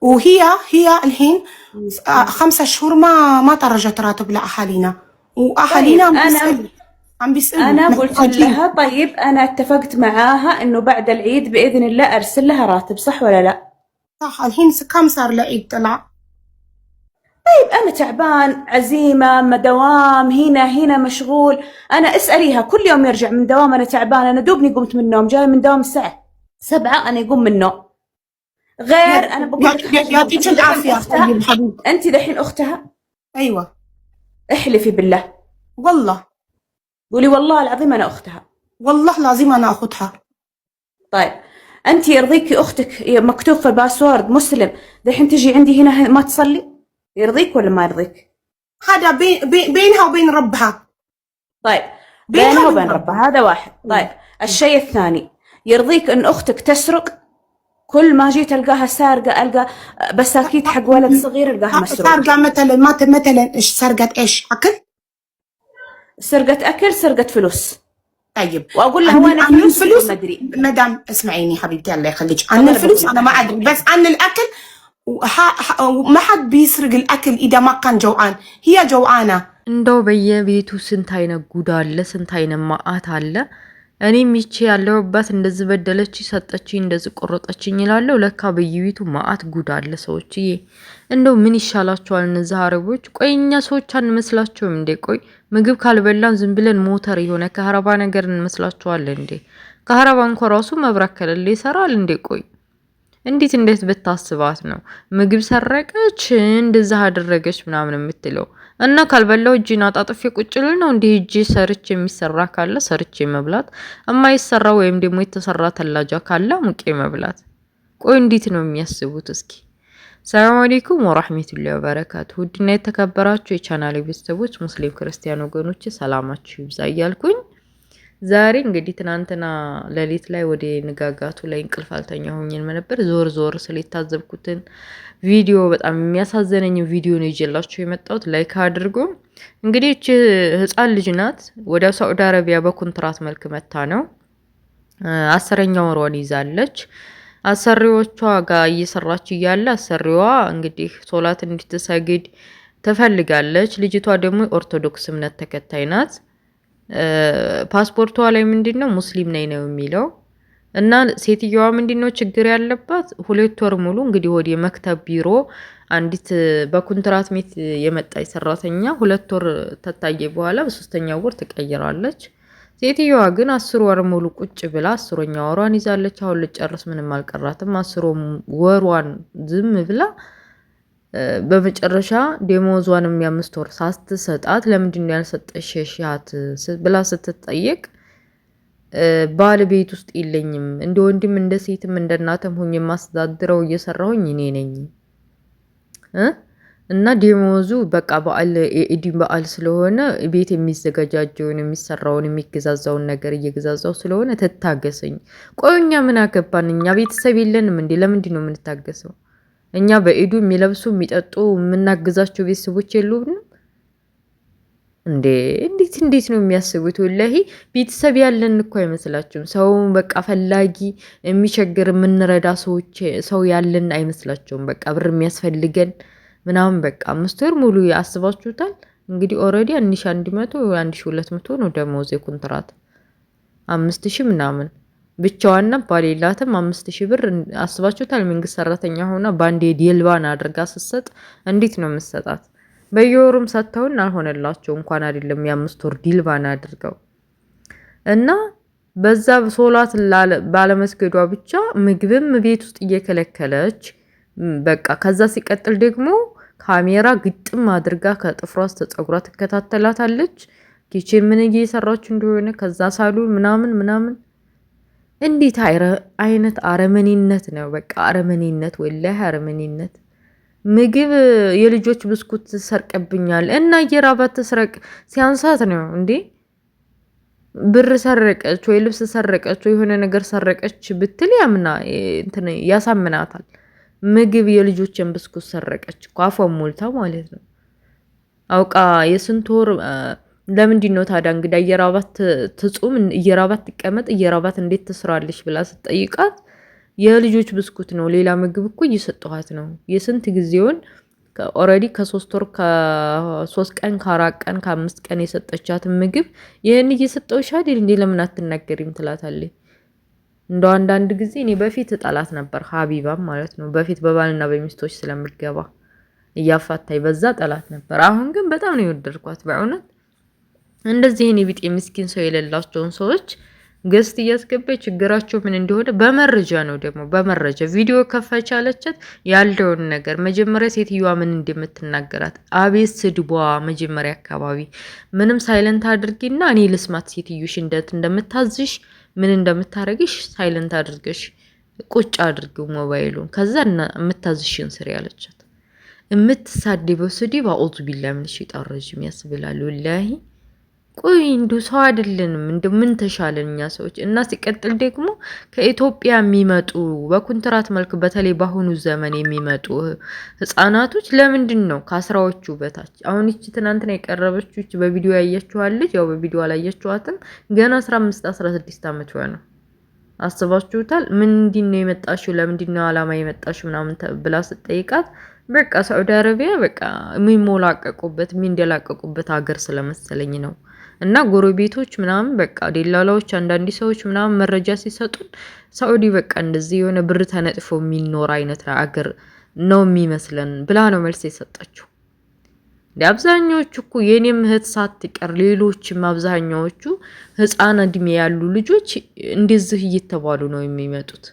وهي الحين 5 شهور ما طرجت راتب لأهالينا، وأهالينا طيب عم بيسألوا أنا قلت لها طيب أنا اتفقت معاها إنه بعد العيد بإذن الله أرسل لها راتب، صح ولا لا؟ صح. الحين كم صار العيد طلع؟ طيب أنا تعبان، عزيمة، دوام، هنا مشغول. أنا اسأليها كل يوم يرجع من دوام أنا تعبان، أنا دوبني قمت من النوم، جاي من دوام الساعة 7 أنا يقوم من النوم. غير أنا بقول لك يعطيك العافية حبيبي. أنت دحين أختها؟ أيوة. احلفي بالله. والله. قولي والله العظيم أنا أختها. والله العظيم أنا أختها. طيب أنت يرضيكي أختك مكتوب في الباسورد مسلم، دحين تجي عندي هنا ما تصلي؟ يرضيك ولا ما يرضيك؟ هذا بينها وبين ربها. طيب بينها وبين ربها، هذا واحد. طيب الشيء الثاني، يرضيك ان اختك تسرق؟ كل ما جيت القاها سارقه، القى بساكيت حق ولد صغير القاها مسروق. سارقه مثلا ايش سرقت؟ ايش اكل؟ سرقت اكل، سرقت فلوس. طيب واقول لها وين الفلوس؟ ما ادري. مدام اسمعيني حبيبتي الله يخليك، عن الفلوس انا ما ادري، بس عن الاكل وما حد بيسرق الاكل اذا ما كان جوعان. هي جوعانه. እንደው በየቤቱ ስንት አይነት ጉድ አለ፣ ስንት አይነት ማአት አለ። እኔ ሚቼ ያለውባት እንደዚህ በደለች ሰጠችኝ፣ እንደዚህ ቆረጠችኝ ይላለው። ለካ በየቤቱ ማአት ጉድ አለ። ሰዎችዬ እንደው ምን ይሻላቸዋል እነዚህ አረቦች? ቆይ እኛ ሰዎች አንመስላቸውም እንዴ? ቆይ ምግብ ካልበላን ዝም ብለን ሞተር የሆነ ከሀረባ ነገር እንመስላቸዋለን እንዴ? ከሀረባ እንኳን ራሱ መብራት ከሌለ ይሰራል እንዴ? ቆይ እንዴት ብታስባት ነው ምግብ ሰረቀች እንደዛ አደረገች ምናምን የምትለው? እና ካልበላው እጅና ጣጥፌ ቁጭ ልል ነው እንዴ? እጅ ሰርች የሚሰራ ካለ ሰርቼ መብላት፣ የማይሰራ ወይም ደግሞ የተሰራ ተላጃ ካለ ሙቄ መብላት። ቆይ እንዴት ነው የሚያስቡት? እስኪ ሰላም አለይኩም ወራህመቱላሂ ወበረካቱ። ውድና የተከበራችሁ የቻናሌ ቤተሰቦች ሙስሊም ክርስቲያን ወገኖች ሰላማችሁ ይብዛ እያልኩኝ ዛሬ እንግዲህ ትናንትና ሌሊት ላይ ወደ ንጋጋቱ ላይ እንቅልፍ አልተኛሁኝም ነበር። ዞር ስለታዘብኩትን ቪዲዮ በጣም የሚያሳዘነኝ ቪዲዮ ነው ይዤላችሁ የመጣሁት። ላይክ አድርጉ። እንግዲህ እቺ ህፃን ልጅ ናት። ወደ ሳዑዲ አረቢያ በኮንትራት መልክ መታ ነው። 10ኛ ወሯን ይዛለች። አሰሪዎቿ ጋር እየሰራች እያለ አሰሪዋ እንግዲህ ሶላት እንድትሰግድ ትፈልጋለች። ልጅቷ ደግሞ ኦርቶዶክስ እምነት ተከታይ ናት። ፓስፖርቷ ላይ ምንድነው ሙስሊም ነኝ ነው የሚለው። እና ሴትየዋ ምንድነው ችግር ያለባት 2 ወር ሙሉ እንግዲህ ወደ መክተብ ቢሮ አንዲት በኮንትራት ሜት የመጣች ሰራተኛ 2 ወር ተታየ በኋላ በ3ኛው ወር ትቀይራለች። ሴትየዋ ግን 10 ወር ሙሉ ቁጭ ብላ 10ኛ ወሯን ይዛለች። አሁን ልጨርስ ምንም አልቀራትም። 10 ወሯን ዝም ብላ በመጨረሻ ደሞዟንም የ5 ወር ሳትሰጣት ለምንድነው ያልሰጠሽሻት ብላ ስትጠየቅ ባለቤት ውስጥ የለኝም እንደ ወንድም እንደ ሴትም እንደ እናትም ሆኜ ማስተዳድረው እየሰራሁኝ እኔ ነኝ እና ደሞዙ በቃ የኢድ በዓል ስለሆነ ቤት የሚዘጋጃጀውን የሚሰራውን የሚገዛዛውን ነገር እየገዛዛው ስለሆነ ተታገሰኝ። ቆይኛ ምን አገባን? እኛ ቤተሰብ የለንም እንዴ? ለምንድነው የምንታገሰው? እኛ በኢዱ የሚለብሱ የሚጠጡ የምናግዛቸው ቤተሰቦች የሉንም እንዴ? እንዴት ነው የሚያስቡት? ወላሂ ቤተሰብ ያለን እኮ አይመስላችሁም? ሰው በቃ ፈላጊ የሚቸግር የምንረዳ ሰው ያለን አይመስላችሁም? በቃ ብር የሚያስፈልገን ምናምን በቃ 5 ወር ሙሉ ያስባችሁታል። እንግዲህ ኦሬዲ 1100 1200 ነው ደሞዝ የኮንትራት 5000 ምናምን ብቻዋና ባሌላትም 5000 ብር አስባችሁታል? መንግስት ሰራተኛ ሆና ባንዴ ዲልባን አድርጋ ስትሰጥ እንዴት ነው የምትሰጣት? በየወሩም ሰጥተውን አልሆነላቸው እንኳን አይደለም የ5 ወር ዲልባን አድርገው እና በዛ ሶላት ባለመስገዷ ብቻ ምግብም ቤት ውስጥ እየከለከለች በቃ ከዛ ሲቀጥል ደግሞ ካሜራ ግጥም አድርጋ ከጥፍሯ እስከ ፀጉሯ ትከታተላታለች። ኪችን ምን እየሰራች እንደሆነ ከዛ ሳሉ ምናምን እንዴት አይነት አረመኔነት ነው? በቃ አረመኔነት፣ ወላሂ አረመኔነት። ምግብ የልጆች ብስኩት ሰርቀብኛል እና እየራባት ተስረቅ ሲያንሳት ነው እንዴ? ብር ሰረቀች ወይ ልብስ ሰረቀች ወይ የሆነ ነገር ሰረቀች ብትል ያሳምናታል። ምግብ የልጆችን ብስኩት ሰረቀች እኮ አፏን ሞልታ ማለት ነው። አውቃ የስንት ወር ለምንድነው ታዲያ እንግዳ እየራባት ትጹም እየራባት ትቀመጥ እየራባት እንዴት ትስራለች ብላ ስትጠይቃት የልጆች ብስኩት ነው። ሌላ ምግብ እኮ እየሰጠኋት ነው። የስንት ጊዜውን ኦልሬዲ ከ3 ወር ከ3 ቀን ከ4 ቀን ከ5 ቀን የሰጠቻትን ምግብ ይህን እየሰጠሁሽ አይደል እንዴ ለምን አትናገሪም ትላታለች። እንደው አንዳንድ ጊዜ እኔ በፊት እጠላት ነበር ሀቢባም ማለት ነው። በፊት በባልና በሚስቶች ስለምትገባ እያፋታይ በዛ ጠላት ነበር። አሁን ግን በጣም ነው የወደድኳት በእውነት። እንደዚህ እኔ ቢጤ ምስኪን ሰው የሌላቸውን ሰዎች ገስት እያስገባች ችግራቸው ምን እንደሆነ በመረጃ ነው ደግሞ በመረጃ ቪዲዮ ከፈቻለቻት ያለውን ነገር መጀመሪያ ሴትዮዋ ምን እንደምትናገራት አቤት ስድቧ መጀመሪያ አካባቢ ምንም ሳይለንት አድርጊና እኔ ልስማት ሴትዮሽ እንደምታዝሽ ምን እንደምታረግሽ ሳይለንት አድርገሽ ቁጭ አድርጊው ሞባይሉን ከዛ የምታዝሽን ስሪ ያለቻት። የምትሳደበው ስድብ አውዙ ቢላ ምን ሸይጣን ረጂም ያስብላል ወላሂ። ቆይ እንዱ ሰው አይደለንም እንደ ምን ተሻለን እኛ ሰዎች። እና ሲቀጥል ደግሞ ከኢትዮጵያ የሚመጡ በኮንትራት መልክ በተለይ በአሁኑ ዘመን የሚመጡ ህፃናቶች ለምንድን ነው ከአስራዎቹ በታች? አሁን እቺ ትናንትና የቀረበችው እቺ በቪዲዮ ያያችኋል ልጅ ያው በቪዲዮ አላያችኋትም ገና 15 16 ዓመት ነው። አስባችሁታል? ምንድን ነው የመጣሽው ለምንድን ነው አላማ የመጣሽው ምናምን ብላ ስትጠይቃት በቃ ሳውዲ አረቢያ በቃ የሚሞላቀቁበት የሚንደላቀቁበት ሀገር ስለመሰለኝ ነው። እና ጎረቤቶች ምናምን በቃ ደላላዎች አንዳንድ ሰዎች ምናምን መረጃ ሲሰጡን ሳውዲ በቃ እንደዚህ የሆነ ብር ተነጥፎ የሚኖር አይነት ሀገር ነው የሚመስለን ብላ ነው መልስ የሰጠችው። አብዛኛዎቹ እኮ የኔም እህት ሳትቀር ሌሎችም አብዛኛዎቹ ህፃን እድሜ ያሉ ልጆች እንደዚህ እየተባሉ ነው የሚመጡት።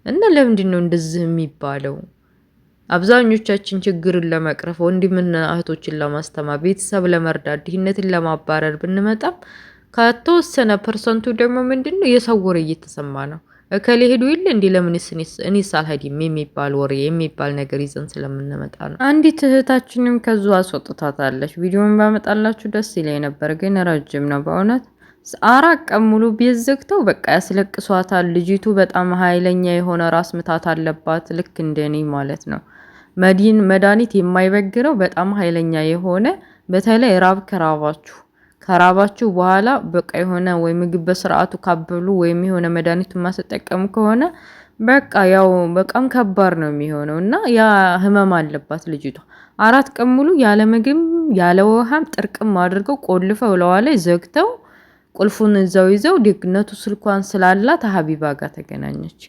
እና ለምንድን ነው እንደዚህ የሚባለው? አብዛኞቻችን ችግርን ለመቅረፍ ወንድምና እህቶችን ለማስተማር ቤተሰብ ለመርዳት ድህነትን ለማባረር ብንመጣም ከተወሰነ ፐርሰንቱ ደግሞ ምንድነው የሰው ወሬ እየተሰማ ነው። እከሌ ሄዱ ይል እንዴ ለምንስ እኔስ አልሄድም የሚባል ወሬ የሚባል ነገር ይዘን ስለምንመጣ ነው። አንዲት እህታችንም ከዙ አስወጥታታለች። ቪዲዮን ባመጣላችሁ ደስ ይለኝ ነበር ግን ረጅም ነው በእውነት። 4 ቀን ሙሉ ቤት ዘግተው በቃ ያስለቅሷታል። ልጅቱ በጣም ኃይለኛ የሆነ ራስ ምታት አለባት ልክ እንደኔ ማለት ነው። መድኃኒት የማይበግረው በጣም ኃይለኛ የሆነ በተለይ ራብ ከራባችሁ በኋላ በቃ የሆነ ወይ ምግብ በስርዓቱ ካበሉ ወይም የሆነ መድኃኒቱን ማስጠቀሙ ከሆነ በቃ ያው በጣም ከባድ ነው የሚሆነው እና ያ ህመም አለባት ልጅቷ። 4 ቀን ሙሉ ያለ ምግብ ያለ ውሃም ጥርቅም አድርገው ቆልፈው ለዋለ ዘግተው ቁልፉን እዛው ይዘው ደግነቱ ስልኳን ስላላት ሀቢባ ጋር ተገናኘች።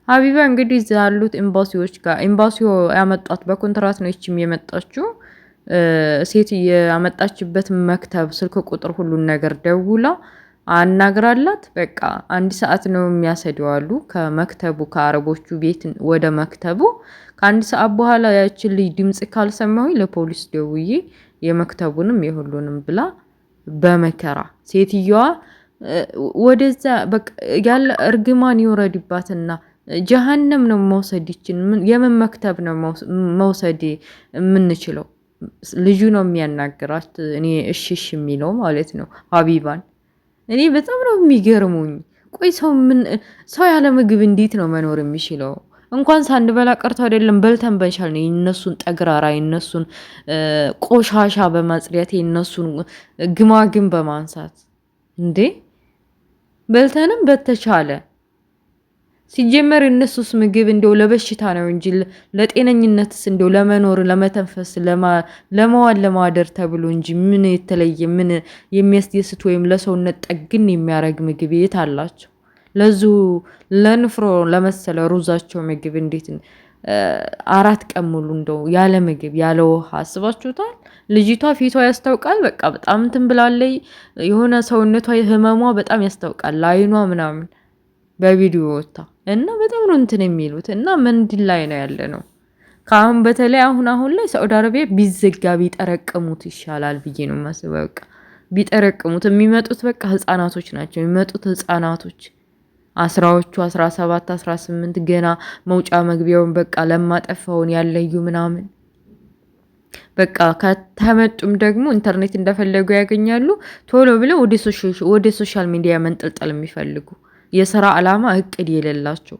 ሀቢባ እንግዲህ ያሉት ኤምባሲዎች ጋር ኤምባሲው ያመጣት በኮንትራት ነው እቺም የመጣችው ሴት ያመጣችበት መክተብ ስልክ ቁጥር ሁሉን ነገር ደውላ አናግራላት። በቃ 1 ሰዓት ነው የሚያሰደዋሉ ከመክተቡ ከአረቦቹ ቤት ወደ መክተቡ። ከ1 ሰዓት በኋላ ያችን ልጅ ድምጽ ካልሰማሁኝ ለፖሊስ ደውዬ የመክተቡንም የሁሉንም ብላ በመከራ ሴትዮዋ ወደዛ በቃ ያለ እርግማን ይወረድባትና ጀሃነም ነው መውሰድ ይችን የምን መክተብ ነው መውሰድ የምንችለው? ልጁ ነው የሚያናግራት እኔ እሺ የሚለው ማለት ነው ሀቢባን። እኔ በጣም ነው የሚገርሙኝ። ቆይ ሰው ያለ ምግብ እንዴት ነው መኖር የሚችለው? እንኳን ሳንበላ ቀርቶ አይደለም በልተን በቻል ነው የነሱን ጠግራራ የነሱን ቆሻሻ በማጽዳት የነሱን ግማግም በማንሳት እንዴ በልተንም በተቻለ ሲጀመር እነሱስ ምግብ እንደው ለበሽታ ነው እንጂ ለጤነኝነትስ እንደው ለመኖር ለመተንፈስ ለመዋል ለማደር ተብሎ እንጂ ምን የተለየ ምን የሚያስደስት ወይም ለሰውነት ጠግን የሚያረግ ምግብ የት አላቸው? ለዙ ለንፍሮ ለመሰለ ሩዛቸው ምግብ እንዴት 4 ቀን ሙሉ እንደው ያለ ምግብ ያለ ውሃ አስባችሁታል? ልጅቷ ፊቷ ያስታውቃል። በቃ በጣም እንትን ብላለይ የሆነ ሰውነቷ ህመሟ በጣም ያስታውቃል አይኗ ምናምን በቪዲዮ ወጣ እና በጣም ነው እንትን የሚሉት እና መንዲል ላይ ነው ያለ ነው። ካሁን በተለይ አሁን ላይ ሳውዲ አረቢያ ቢዘጋ ቢጠረቀሙት ይሻላል ብዬ ነው የማስበው። በቃ ቢጠረቀሙት የሚመጡት በቃ ህፃናቶች ናቸው የሚመጡት ህፃናቶች 10ዎቹ 17 18 ገና መውጫ መግቢያውን በቃ ለማጠፋውን ያለዩ ምናምን በቃ ከተመጡም ደግሞ ኢንተርኔት እንደፈለጉ ያገኛሉ። ቶሎ ብለው ወደ ሶሻል ሚዲያ መንጠልጠል የሚፈልጉ የሥራ ዓላማ እቅድ የሌላቸው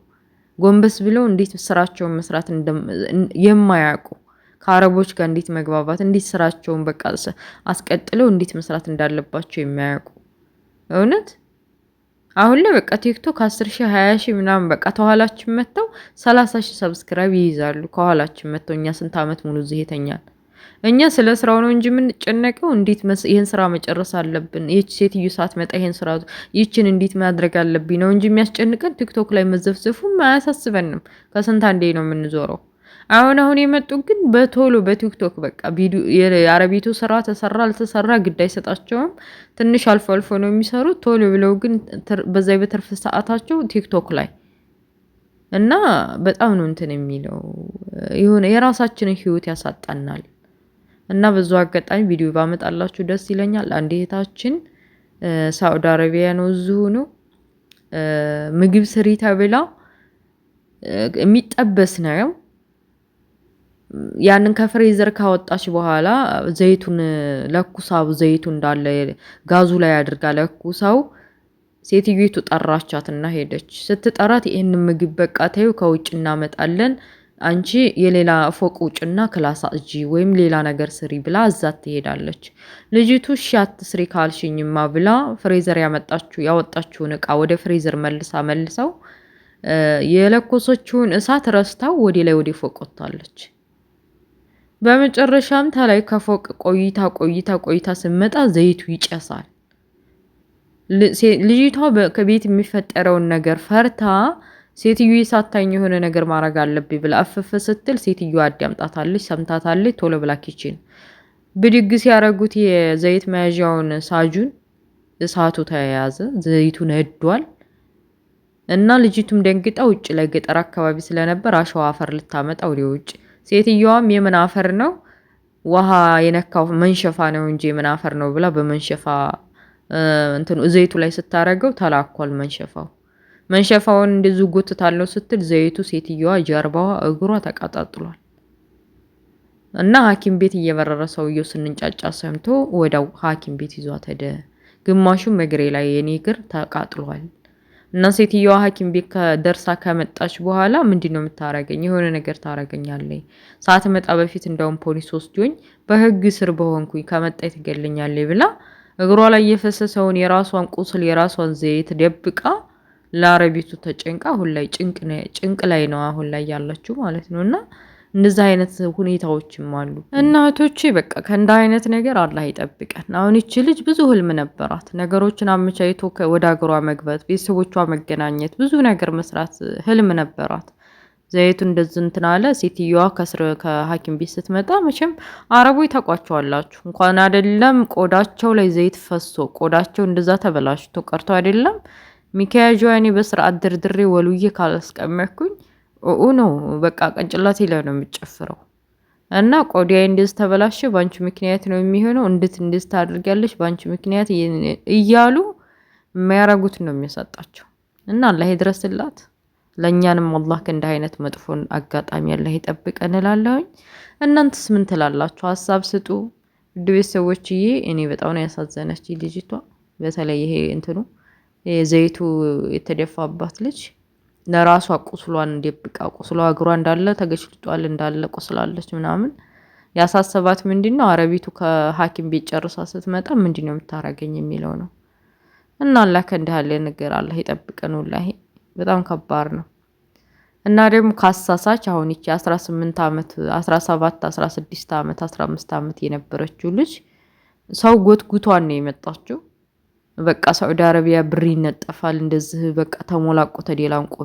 ጎንበስ ብለው እንዴት ስራቸውን መስራት የማያውቁ ከአረቦች ጋር እንዴት መግባባት እንዴት ስራቸውን በቃ አስቀጥለው እንዴት መስራት እንዳለባቸው የማያውቁ እውነት አሁን ላይ በቃ ቲክቶክ 10,000 20,000 ምናምን በቃ ተኋላችን መተው 30,000 ሰብስክራይብ ይይዛሉ። ከኋላችን መተው እኛ ስንት አመት ሙሉ እዚህ ይተኛል። እኛ ስለ ስራው ነው እንጂ የምንጨነቀው እንዴት ይሄን ስራ መጨረስ አለብን፣ ይህች ሴትዮ ሳትመጣ ይሄን ስራ ይችን እንዴት ማድረግ አለብኝ ነው እንጂ የሚያስጨንቀን ቲክቶክ ላይ መዘፍዘፉም አያሳስበንም። ከስንት አንዴ ነው የምንዞረው። አሁን የመጡ ግን በቶሎ በቲክቶክ በቃ ቪዲዮ የአረቢቱ ስራ ተሰራ አልተሰራ ግድ አይሰጣቸውም። ትንሽ አልፎ አልፎ ነው የሚሰሩት። ቶሎ ብለው ግን በዛ በትርፍ ሰዓታቸው ቲክቶክ ላይ እና በጣም ነው እንትን የሚለው የሆነ የራሳችንን ህይወት ያሳጣናል። እና በዙ አጋጣሚ ቪዲዮ ባመጣላችሁ ደስ ይለኛል። አንድ እህታችን ሳውዲ አረቢያ ነው እዚሁ ነው ምግብ ስሪ ተብላ የሚጠበስ ነው ያንን ከፍሬዘር ካወጣች በኋላ ዘይቱን ለኩሳው ዘይቱ እንዳለ ጋዙ ላይ አድርጋ ለኩሳው ሴትዮቱ ጠራቻትና ሄደች። ስትጠራት ይሄን ምግብ በቃ ታዩ ከውጭ እናመጣለን አንቺ የሌላ ፎቅ ውጭና ክላስ አጂ ወይም ሌላ ነገር ስሪ ብላ አዛት ትሄዳለች። ልጅቱ ሻት ስሪ ካልሽኝማ ብላ ፍሬዘር ያወጣችውን እቃ ወደ ፍሬዘር መልሰው የለኮሰችውን እሳት ረስታው ወደ ፎቅ ወጣለች። በመጨረሻም ታላይ ከፎቅ ቆይታ ስመጣ ዘይቱ ይጨሳል። ልጅቷ ከቤት የሚፈጠረውን ነገር ፈርታ ሴትዮ ሳታኝ የሆነ ነገር ማድረግ አለብኝ ብላ አፈፈ ስትል ሴትዮ አዳምጣታለች፣ ሰምታታለች። ቶሎ ብላ ኪችን ብድግ ሲያረጉት የዘይት መያዣውን ሳጁን እሳቱ ተያያዘ፣ ዘይቱ ነዷል። እና ልጅቱም ደንግጣ ውጭ ላይ ገጠር አካባቢ ስለነበር አሸዋ አፈር ልታመጣ ወደ ውጭ ሴትዮዋም የምን አፈር ነው ውሃ የነካው መንሸፋ ነው እንጂ የምን አፈር ነው ብላ በመንሸፋ እንትኑ ዘይቱ ላይ ስታረገው ተላኳል። መንሸፋውን እንደዚህ ጎትታለው ስትል ዘይቱ ሴትዮዋ ጀርባዋ እግሯ ተቃጣጥሏል። እና ሐኪም ቤት እየበረረ ሰውየው ስንንጫጫ ሰምቶ ወዳው ሐኪም ቤት ይዟት ሄደ። ግማሹ እግሬ ላይ የኔ እግር ተቃጥሏል። እና ሴትዮዋ ሐኪም ቤት ከደርሳ ከመጣች በኋላ ምንድነው የምታረገኝ? የሆነ ነገር ታረገኛለኝ። ሳትመጣ በፊት እንደውም ፖሊስ ወስዶኝ በህግ ስር በሆንኩኝ ከመጣ ትገለኛለኝ ብላ እግሯ ላይ የፈሰሰውን የራሷን ቁስል የራሷን ዘይት ደብቃ ለአረቢቱ ተጨንቃ አሁን ላይ ጭንቅ ላይ ነው አሁን ላይ ያለችው ማለት ነው። እና እንደዛ አይነት ሁኔታዎችም አሉ። እናቶቼ በቃ ከእንዳ አይነት ነገር አላህ ይጠብቀን። አሁን እቺ ልጅ ብዙ ህልም ነበራት። ነገሮችን አመቻይቶ ወደ ሀገሯ መግባት፣ ቤተሰቦቿ መገናኘት፣ ብዙ ነገር መስራት ህልም ነበራት። ዘይቱ እንደዚህ እንትን አለ። ሴትዮዋ ከሐኪም ቤት ስትመጣ መቼም አረቦች ታቋቸዋላችሁ። እንኳን አይደለም ቆዳቸው ላይ ዘይት ፈሶ ቆዳቸው እንደዛ ተበላሽቶ ቀርቶ አይደለም ሚካያጆኒ በስርዓት ድርድሬ ወሉዬ ካላስቀመጥኩኝ ነው በቃ ቀንጭላቴ ላይ ነው የምጨፍረው። እና ቆዳዬ እንደዚህ ተበላሽ ባንቺ ምክንያት ነው የሚሆነው፣ እንዴት ታድርጊያለሽ ባንቺ ምክንያት እያሉ የሚያረጉት ነው የሚያሳጣቸው። እና አላህ ይድረስላት። ለኛንም አላህ ከእንደ አይነት መጥፎን አጋጣሚ አላህ ይጠብቀን እላለሁኝ። እናንተስ ምን ትላላችሁ? ሀሳብ ስጡ። ውድ ቤተሰቦችዬ እኔ በጣም ነው ያሳዘነች ልጅቷ። በተለይ ይሄ እንትኑ ዘይቱ የተደፋባት ልጅ ለራሷ ቁስሏን ደብቃ ቁስሏ እግሯ እንዳለ ተገሽልጧል፣ እንዳለ ቆስላለች ምናምን። ያሳሰባት ምንድነው አረቢቱ ከሐኪም ቤት ጨርሳ ስትመጣ ምንድነው የምታረገኝ የሚለው ነው። እና አላህ ከእንዲህ ያለ ነገር አላህ ይጠብቀን። ወላሂ በጣም ከባድ ነው። እና ደግሞ ካሳሳች አሁን እቺ 18 አመት 17 16 አመት 15 አመት የነበረችው ልጅ ሰው ጎትጉቷን ነው የመጣችው። በቃ ሳውዲ አረቢያ ብር ይነጠፋል እንደዚህ በቃ ተሞላቆ ተደላንቆ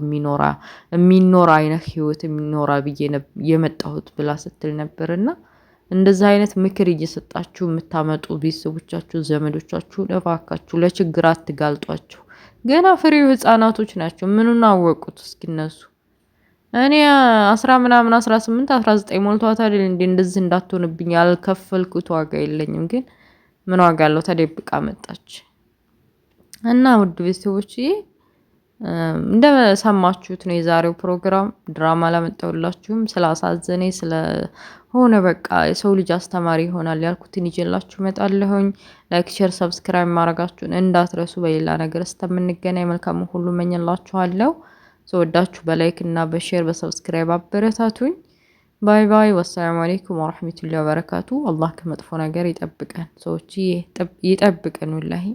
የሚኖር አይነት ህይወት የሚኖራ ብዬ የመጣሁት ብላ ስትል ነበርና እንደዛ አይነት ምክር እየሰጣችሁ የምታመጡ ቤተሰቦቻችሁ ዘመዶቻችሁ እባካችሁ ለችግር አትጋልጧቸው። ገና ፍሬው ህፃናቶች ናቸው። ምኑን አወቁት እስኪ እነሱ። እኔ 10 ምናምን 18 19 ሞልቷት አይደል እንደዚህ እንዳትሆንብኝ ያልከፈልኩት ዋጋ የለኝም። ግን ምን ዋጋ አለው? ተደብቃ መጣች። እና ውድ ቤተሰቦች እንደሰማችሁት ነው የዛሬው ፕሮግራም። ድራማ ላመጣሁላችሁም ስላሳዘነኝ ስለሆነ በቃ የሰው ልጅ አስተማሪ ይሆናል ያልኩትን ይዤላችሁ እመጣለሁኝ። ላይክ፣ ሼር፣ ሰብስክራይብ ማድረጋችሁን እንዳትረሱ። በሌላ ነገር እስከምንገናኝ መልካም ሁሉ እመኝላችኋለሁ። ሰወዳችሁ በላይክ እና በሼር በሰብስክራይብ አበረታቱኝ። ባይ ባይ። ወሰላሙ አለይኩም ወራህመቱላሂ ወበረካቱ። አላህ ከመጥፎ ነገር ይጠብቀን። ሰዎች ይጠብቀን ወላሂ።